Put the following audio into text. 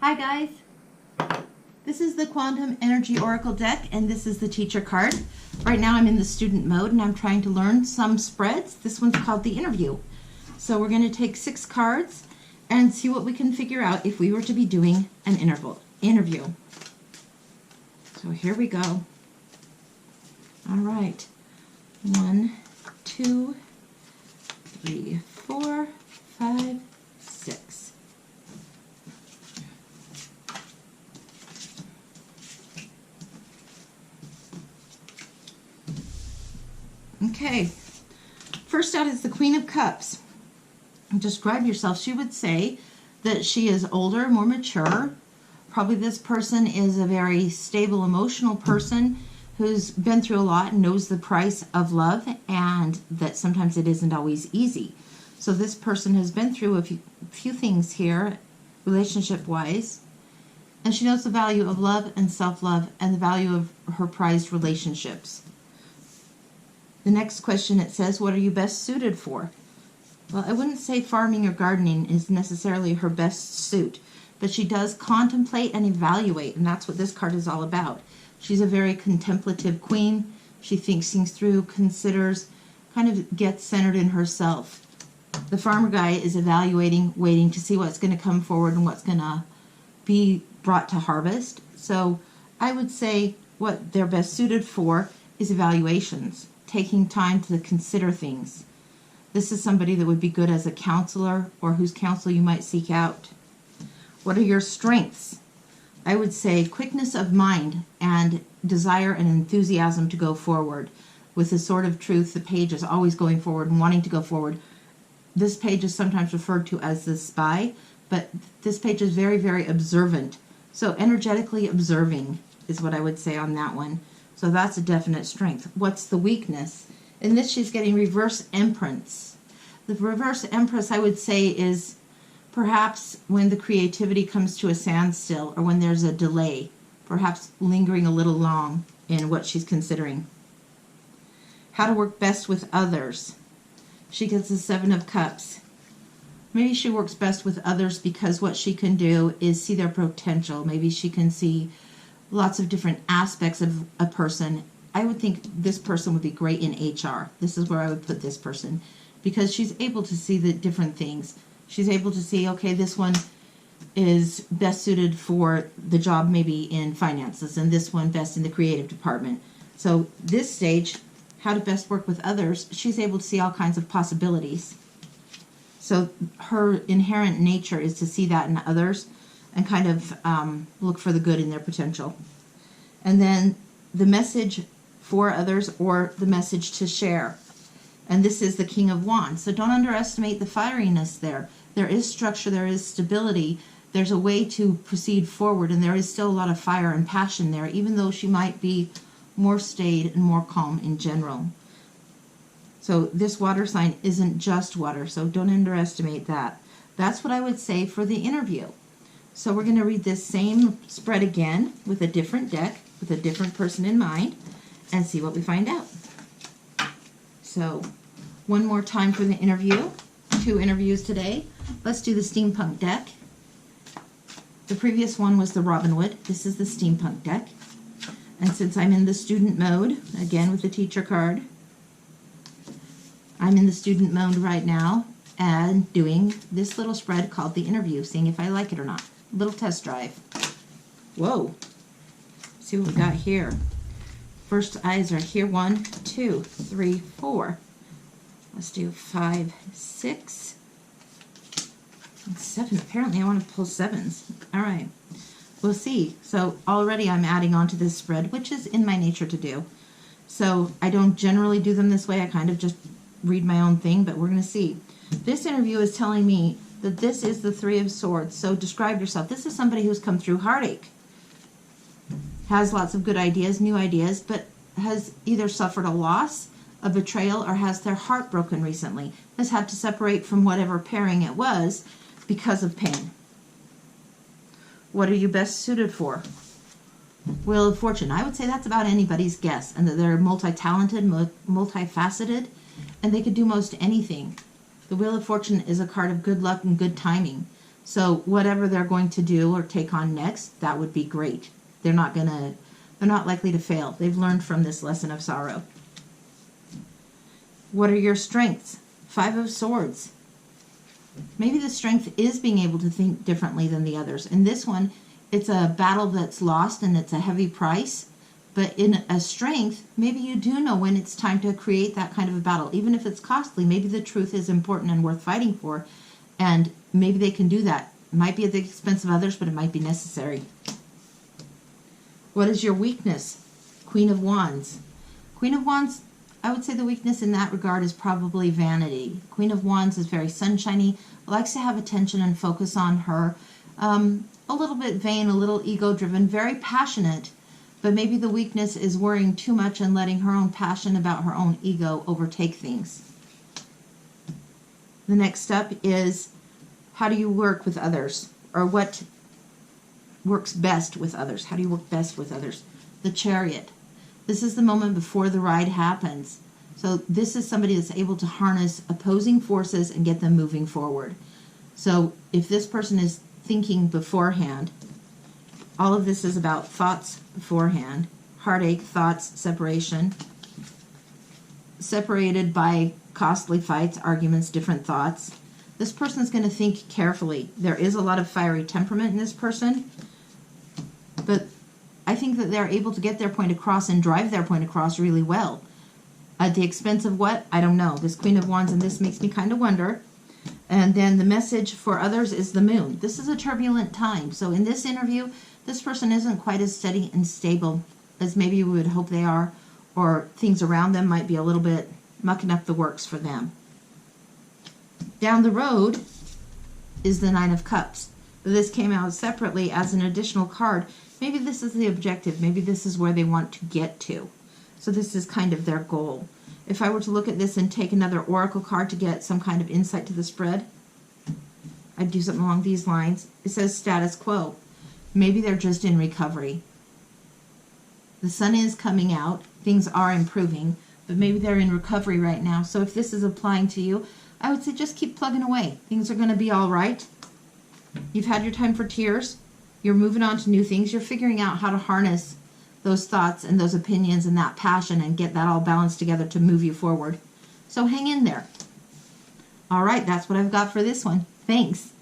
Hi guys, this is the Quantum Energy Oracle deck and this is the teacher card. Right now I'm in the student mode and I'm trying to learn some spreads. This one's called the interview. So we're going to take 6 cards and see what we can figure out if we were to be doing an interview. So here we go. All right, 1, 2, 3, 4, 5, 6. Okay, first out is the Queen of Cups. Describe yourself. She would say that she is older, more mature. Probably this person is a very stable, emotional person who's been through a lot and knows the price of love, and that sometimes it isn't always easy. So this person has been through a few things here, relationship-wise, and she knows the value of love and self-love and the value of her prized relationships. The next question, it says, what are you best suited for? Well, I wouldn't say farming or gardening is necessarily her best suit, but she does contemplate and evaluate, and that's what this card is all about. She's a very contemplative queen. She thinks things through, considers, kind of gets centered in herself. The farmer guy is evaluating, waiting to see what's going to come forward and what's going to be brought to harvest. So I would say what they're best suited for is evaluations, taking time to consider things. This is somebody that would be good as a counselor or whose counsel you might seek out. What are your strengths? I would say quickness of mind and desire and enthusiasm to go forward. With the Sword of Truth, the page is always going forward and wanting to go forward. This page is sometimes referred to as the spy, but this page is very, very observant. So energetically observing is what I would say on that one. So that's a definite strength. What's the weakness? In this, she's getting reverse empress. The reverse empress, I would say, is perhaps when the creativity comes to a standstill or when there's a delay, perhaps lingering a little long in what she's considering. How to work best with others. She gets the 7 of Cups. Maybe she works best with others because what she can do is see their potential. Maybe she can see lots of different aspects of a person. I would think this person would be great in HR. This is where I would put this person because she's able to see the different things. She's able to see, okay, this one is best suited for the job maybe in finances and this one best in the creative department. So this stage, how to best work with others, she's able to see all kinds of possibilities. So her inherent nature is to see that in others and kind of look for the good in their potential. And then the message for others or the message to share. And this is the King of Wands. So don't underestimate the fieriness there. There is structure, there is stability, there's a way to proceed forward, and there is still a lot of fire and passion there, even though she might be more staid and more calm in general. So this water sign isn't just water, so don't underestimate that. That's what I would say for the interview. So we're going to read this same spread again with a different deck, with a different person in mind, and see what we find out. So one more time for the interview. 2 interviews today. Let's do the steampunk deck. The previous one was the Robin Hood. This is the steampunk deck. And since I'm in the student mode, again with the teacher card, I'm in the student mode right now and doing this little spread called the interview, seeing if I like it or not. Little test drive. Whoa. See what we got here. First eyes are here. 1, 2, 3, 4. Let's do 5, 6, and 7. Apparently I want to pull 7s. All right. We'll see. So already I'm adding on to this spread, which is in my nature to do. So I don't generally do them this way. I kind of just read my own thing, but we're going to see. This interview is telling me that this is the 3 of Swords. So describe yourself. This is somebody who's come through heartache, has lots of good ideas, new ideas, but has either suffered a loss, a betrayal, or has their heart broken recently, has had to separate from whatever pairing it was because of pain. What are you best suited for? Wheel of Fortune. I would say that's about anybody's guess, and that they're multi-talented, multifaceted, and they could do most anything. The Wheel of Fortune is a card of good luck and good timing. So whatever they're going to do or take on next, that would be great. They're not likely to fail. They've learned from this lesson of sorrow. What are your strengths? 5 of Swords. Maybe the strength is being able to think differently than the others. In this one, it's a battle that's lost and it's a heavy price. But in a strength, maybe you do know when it's time to create that kind of a battle. Even if it's costly, maybe the truth is important and worth fighting for. And maybe they can do that. It might be at the expense of others, but it might be necessary. What is your weakness? Queen of Wands. Queen of Wands, I would say the weakness in that regard is probably vanity. Queen of Wands is very sunshiny, likes to have attention and focus on her. A little bit vain, a little ego-driven, very passionate, but maybe the weakness is worrying too much and letting her own passion about her own ego overtake things. The next step is, how do you work with others? Or what works best with others? How do you work best with others? The Chariot. This is the moment before the ride happens. So this is somebody that's able to harness opposing forces and get them moving forward. So if this person is thinking beforehand, all of this is about thoughts beforehand, heartache, thoughts, separation, separated by costly fights, arguments, different thoughts. This person's going to think carefully. There is a lot of fiery temperament in this person, but I think that they're able to get their point across and drive their point across really well. At the expense of what? I don't know. This Queen of Wands and this makes me kind of wonder. And then the message for others is the Moon. This is a turbulent time. So in this interview, this person isn't quite as steady and stable as maybe we would hope they are, or things around them might be a little bit mucking up the works for them. Down the road is the Nine of Cups. This came out separately as an additional card. Maybe this is the objective. Maybe this is where they want to get to. So this is kind of their goal. If I were to look at this and take another oracle card to get some kind of insight to the spread, I'd do something along these lines. It says status quo. Maybe they're just in recovery. The sun is coming out. Things are improving, but maybe they're in recovery right now. So if this is applying to you, I would say just keep plugging away. Things are going to be all right. You've had your time for tears. You're moving on to new things. You're figuring out how to harness those thoughts and those opinions and that passion and get that all balanced together to move you forward. So hang in there. All right, that's what I've got for this one. Thanks.